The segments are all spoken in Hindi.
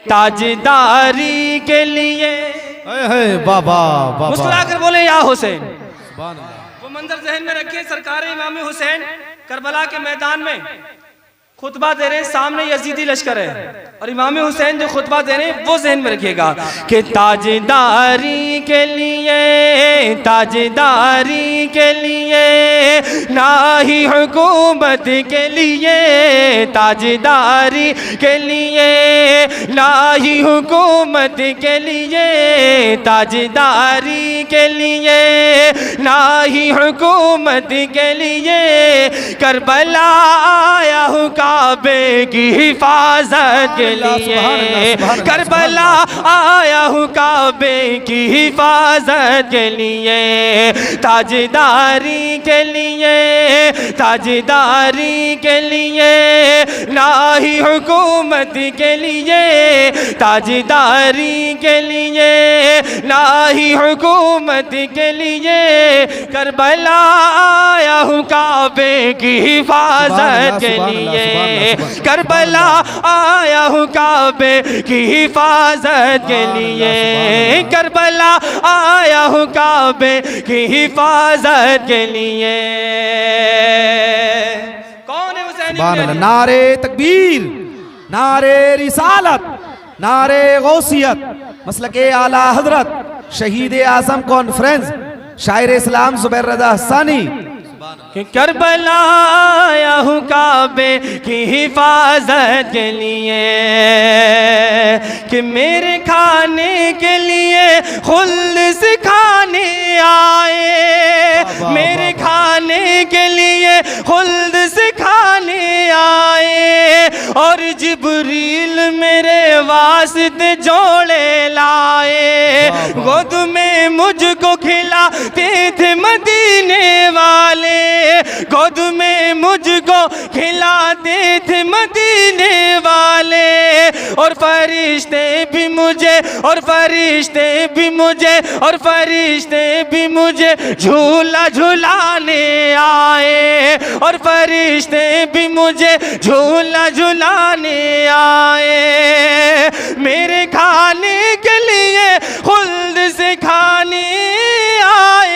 ताजदारी के लिए। बाबा मुस्कुराकर बोले या हुसैन। वो मंजर जहन में रखिए, सरकार इमाम हुसैन करबला के मैदान में खुतबा दे रहे हैं, सामने यजीदी लश्कर है और इमाम हुसैन जो खुतबा दे रहे हैं वो जहन में रखिएगा कि ताजदारी के लिए, ताजदारी के लिए ना ही हुकूमत के लिए, ताजदारी के लिए ना ही हुकूमत के लिए, ताजदारी के लिए ना ही हुकूमत के लिए करबला आया हूँ काबे की हिफाजत के लिए, करबला आया हूँ काबे की हिफाजत के लिए, ताजदारी के लिए, ताजदारी के लिए ना ही हुकूमत के लिए, ताजदारी के लिए ना ही हुकूमत के लिए करबला आया हूँ काबे की हिफाजत के लिए, करबला आया हूँ काबे की हिफाजत के लिए, करबला आया हूँ काबे की हिफाजत के लिए। कौन है हुसैन? नारे तकबीर, नारे रिसालत, नारे गौसियत, मसलके आला हजरत शहीद आजम कॉन्फ्रेंस शायर इस्लाम जुबैर रज़ा हसानी कि करबला आया हूँ काबे की हिफाजत के लिए, कि मेरे खाने के लिए खुल्द सिखाने आए, मेरे खाने के लिए खुल्द सिखाने आए और जिब्रील मेरे वास्ते जोड़े लाए, गोद में मुझको खिलाते थे मदीने वाले, गोद में मुझको खिलाते थे मदीने वाले और फरिश्ते भी मुझे, और फरिश्ते भी मुझे, और फरिश्ते भी मुझे झूला झुलाने आए, और फरिश्ते भी मुझे झूला झुलाने आए, मेरे खाने के लिए खुल्द से खाने आए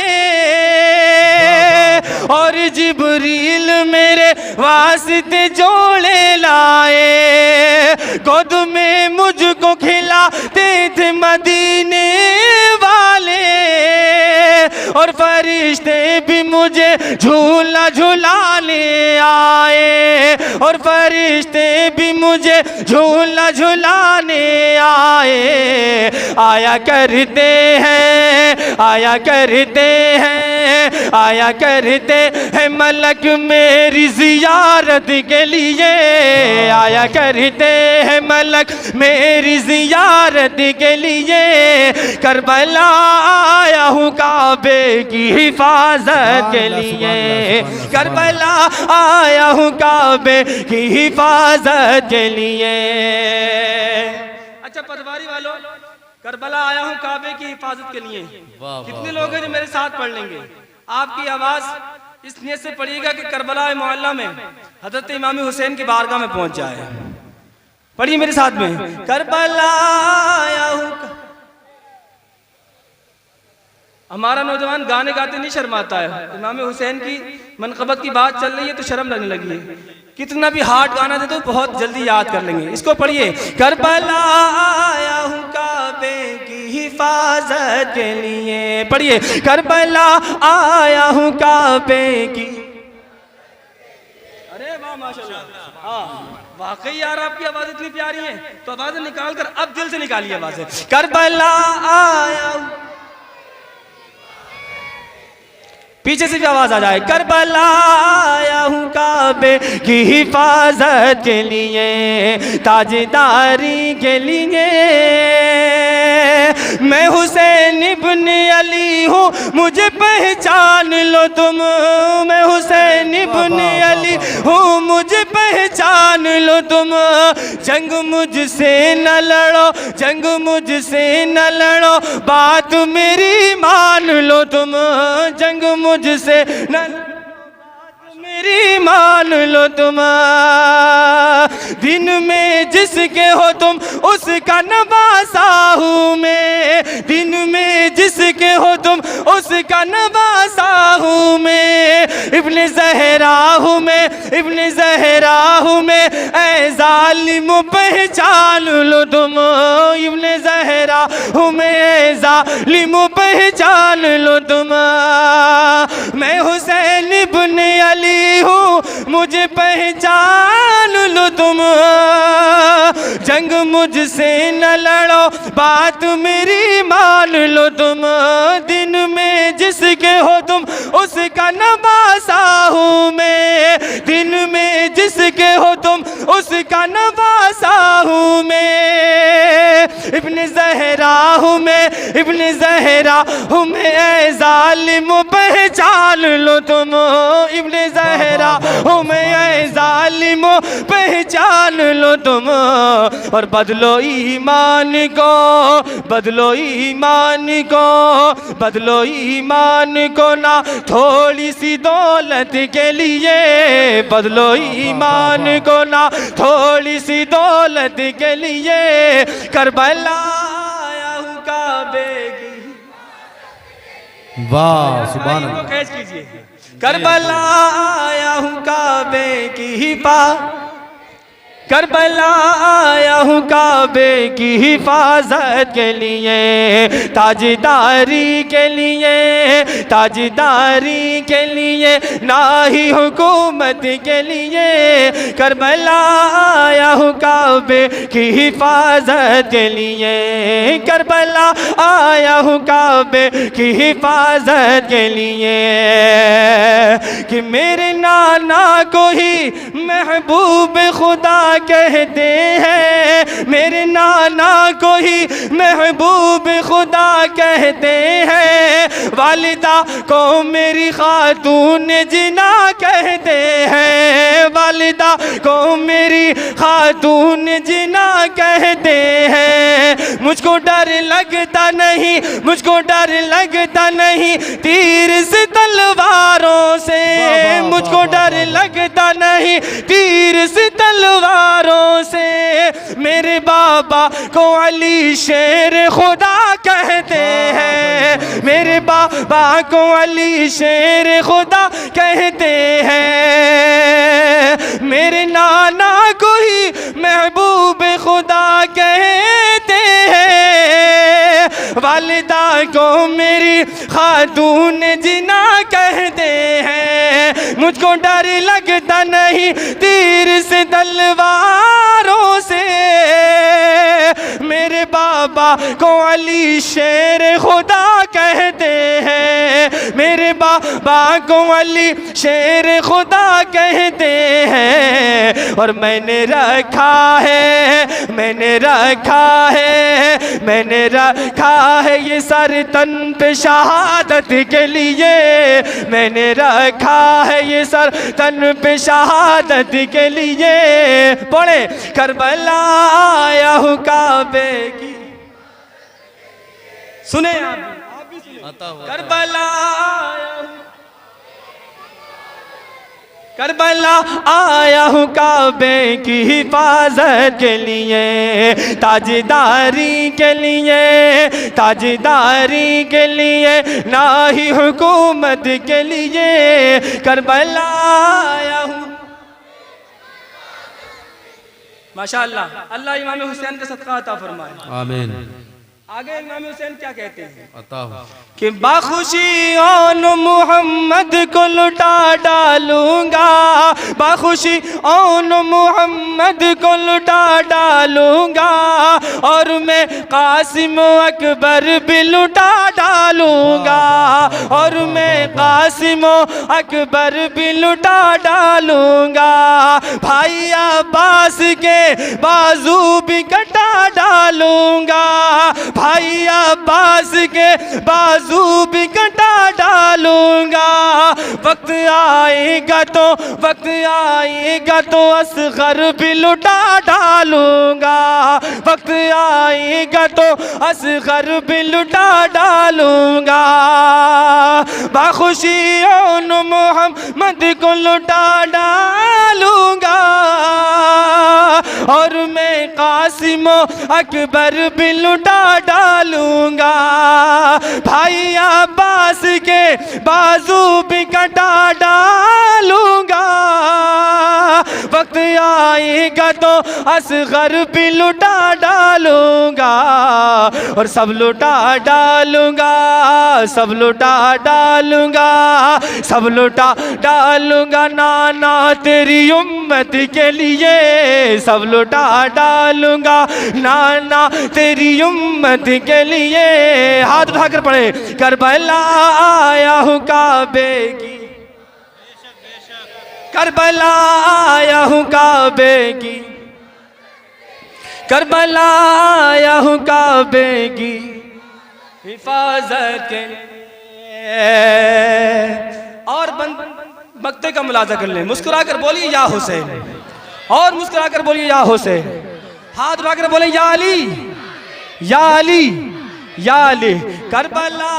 और जिब्रील मेरे वास्ते जोड़े लाए, गोद में मुझको खिलाते थे मदीने वाले और फरिश्ते भी मुझे झूला झुलाने आए, और फरिश्ते भी मुझे झूला झुलाने आए। आया करते हैं, आया करते हैं, आया करते हैं मलक मेरी जियारत के लिए, आया करते हैं मलक मेरी जियारत के लिए, करबला आया हूँ काबे की हिफाजत के लिए, करबला आया हूँ काबे की हिफाजत के लिए। अच्छा पटवारी वालों, करबला आया हूँ काबे की हिफाजत के लिए कितने लोग हैं जो मेरे साथ पढ़ लेंगे? आपकी आवाज इस नियत से पढ़िएगा कि करबला मोहल्ला में हजरत इमाम हुसैन की बारगाह में पहुंच जाए। पढ़िए मेरे साथ में, करबला आया हूँ। हमारा नौजवान गाने गाते नहीं शर्माता है, इमाम हुसैन की मनक़बत की बात चल रही है तो शर्म लगने लगी है। कितना भी हार्ड गाना दे तो बहुत जल्दी याद कर लेंगे। इसको पढ़िए, करबला आया हूँ काबे की हिफाजत के लिए। पढ़िए, करबला आया हूँ काबे की। अरे वाह माशाल्लाह, हाँ वाकई यार आपकी आवाज इतनी प्यारी है, तो आवाजें निकाल कर अब दिल से निकालिए आवाजें। करबला आया हूँ, पीछे से भी आवाज आ जाए, करबला आया हूँ काबे की हिफाजत के लिए, ताजदारी के लिए। मैं हुसैन इब्न अली हूँ, मुझे पहचान लो तुम। मैं हुसैन इब्न अली हूँ, मुझे पहचान लो तुम। जंग मुझसे न लड़ो, जंग मुझसे न लड़ो, बात मेरी मान लो तुम। जंग मुझसे न मेरी मान लो तुम, दिन में जिसके हो तुम उसका नवासा हूँ मैं, दिन में जिसके हो तुम उसका नवासा हूँ मैं। इब्ने ज़हरा हूँ मैं, इब्ने ज़हरा हूँ मैं, ऐ ज़ालिम पहचान लो तुम। इब्ने ज़हरा हूँ मैं, ऐ ज़ालिम पहचान लो तुम। मैं हुसैन इब्ने अली हूँ, मुझे पहचान लो तुम। जंग मुझसे न लड़ो, बात मेरी मान लो तुम। दिन में जिसके हो तुम उसका नवासा हूँ मैं, दिन में जिसके हो तुम उसका नवासा हूँ मैं। इब्ने ज़हरा हूँ मैं, इब्ने ज़हरा हूँ मैं, ऐ ज़ालिम पहचान लो तुम। इब्ने ज़हरा हूँ मैं, ऐ ज़ालिम पहचान लो तुम। और बदलो ईमान को, बदलो ईमान को, बदलो ईमान को ना थोड़ी सी दौलत के लिए, बदलो ईमान को ना थोड़ी सी दौलत के लिए। करबला आया हूँ काबे की, वाह सुभान अल्लाह। कैच कीजिए। करबला आया हूँ काबे की करबला आया हूँ काबे की हिफाजत के लिए, ताजदारी के लिए, ताजदारी के लिए, ना ही हुकूमत के लिए। करबला आया हूँ काबे की हिफाजत के लिए, करबला आया हूँ काबे की हिफाजत के लिए। कि मेरे नाना को ही महबूब खुदा कहते हैं, मेरे नाना को ही महबूब खुदा कहते हैं। वालिदा को मेरी खातून जिना कहते हैं, वालिदा को मेरी खातून जिना कहते हैं। मुझको डर लगता नहीं, मुझको डर लगता नहीं तीर से तलवारों से, मुझको डर लगता नहीं तीर से तलवारों से। मेरे बाबा को अली शेर खुदा कहते हैं, मेरे बाबा को अली शेर खुदा कहते हैं। मेरे नाना को ही महबूब खुदा कहते हैं, वालिदा को मेरी खातून जिना कहते हैं। मुझको डर लगता नहीं तीर से तलवारों से, मेरे बाबा को अली शेर खुदा कहते हैं, मेरे बाबा को अली शेर खुदा कहते हैं। और मैंने रखा है, मैंने रखा है, मैंने रखा है ये सर तन पे शहादत के लिए, मैंने रखा है ये सर तन पे शहादत के लिए। पढ़े करबला आया हूँ काबे की, सुने आप भी सुने। करबला आया हूँ, करबला आया हूँ काबे की हिफाजत के लिए, ताजदारी के लिए, ताजदारी के लिए, ना ही हुकूमत के लिए। करबला आया हूँ। माशाअल्लाह, अल्लाह इमाम हुसैन का सदका अता फरमाए। आमीन। आगे इमाम हुसैन क्या कहते हैं अता हो कि बाखुशी ओन मोहम्मद को लुटा डालूंगा, बाखुशी ओन मोहम्मद को लुटा डालूंगा। और मैं कासिम अकबर भी लुटा डालूंगा, और मैं कासिम अकबर भी लुटा डालूंगा। भाई अब्बास के बाजू भी कटा डालूंगा, भाई अब्बास के बाजू भी कटा डालूंगा। वक्त आएगा तो असगर भी लुटा डालूंगा। वक्त आएगा तो असगर भी लुटा डालूंगा। बाखुशियों मोहम्मद को लुटा डालूंगा। और मैं कासिम अकबर भी लुटा डालूंगा। भाई अब्बास के बाजू भी कटा डालूंगा। वक्त आएगा तो असगर भी लुटा डालूंगा। और सब लुटा डालूंगा, सब लुटा डालूंगा, सब लुटा डालूंगा नाना तेरी उम्मत के लिए। सब लुटा डालूंगा नाना तेरी उम्मत के लिए। हाथ उठाकर पढ़े, करबला आया हूँ काबे की, करबला आया हूँ काबे की, करबला आया हूँ काबे की हिफाजत के लिए। और मक्ते का मुलाजा कर ले, मुस्कुरा कर बोलिए या हुसैन, और मुस्कुरा कर बोलिए या हुसैन। हाथ उठा कर बोले या अली, या अली, या अली। करबला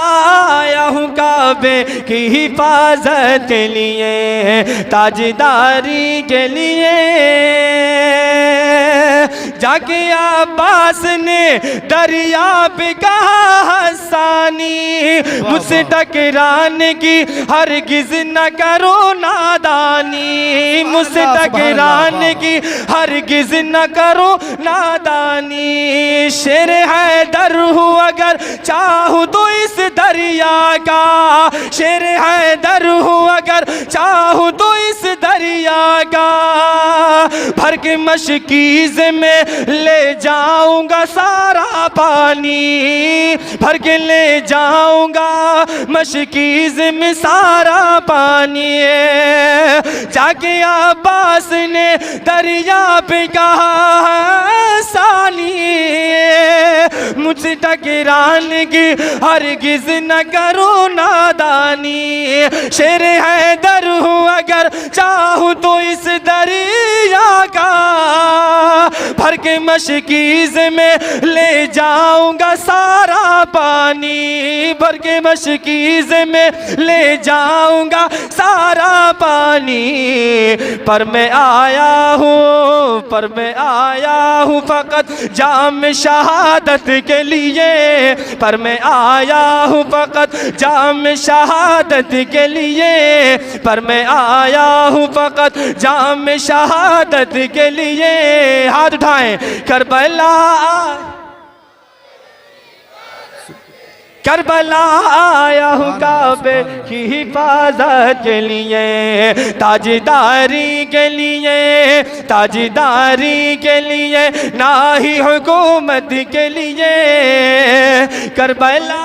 आया हूँ काबे की हिफाजत के लिए, ताजदारी के लिए। जाके अब्बास ने दरिया पे कहा हसानी, मुझसे टकराने की हरगिज न करो नादानी। मुझसे टकराने की हरगिज न करो नादानी। शेर हैदर हूँ अगर चाहूँ तो इस दरिया का, शेर हैदर हूँ अगर चाहूँ तो इस दरिया का। भर के मशकीज़ में ले जाऊंगा सारा पानी, भर के ले जाऊंगा मशकीज़ में सारा पानी। जाके अब्बास ने दरिया पे कहा सानी, मुझसे टकराने की हरगिज़ न करो नादानी। शेर हैदर हूँ अगर चाहूँ तो इस दरिया का, भर के मशकीज़ में ले जाऊंगा सारा पानी। भर के मशकीज़ में ले जाऊंगा सारा पानी। पर मैं आया हूँ, पर मैं आया हूँ फ़कत जाम शहादत के लिए। पर मैं आया हूँ फ़कत जाम शहादत के लिए। पर मैं आया हूँ फ़कत जाम शहादत के लिए। हाथ उठाएं, करबला करबला आया हूँ काबे की हिफाजत के लिए, ताजदारी के लिए, ताजदारी के लिए, ना ही हुकूमत के लिए। करबला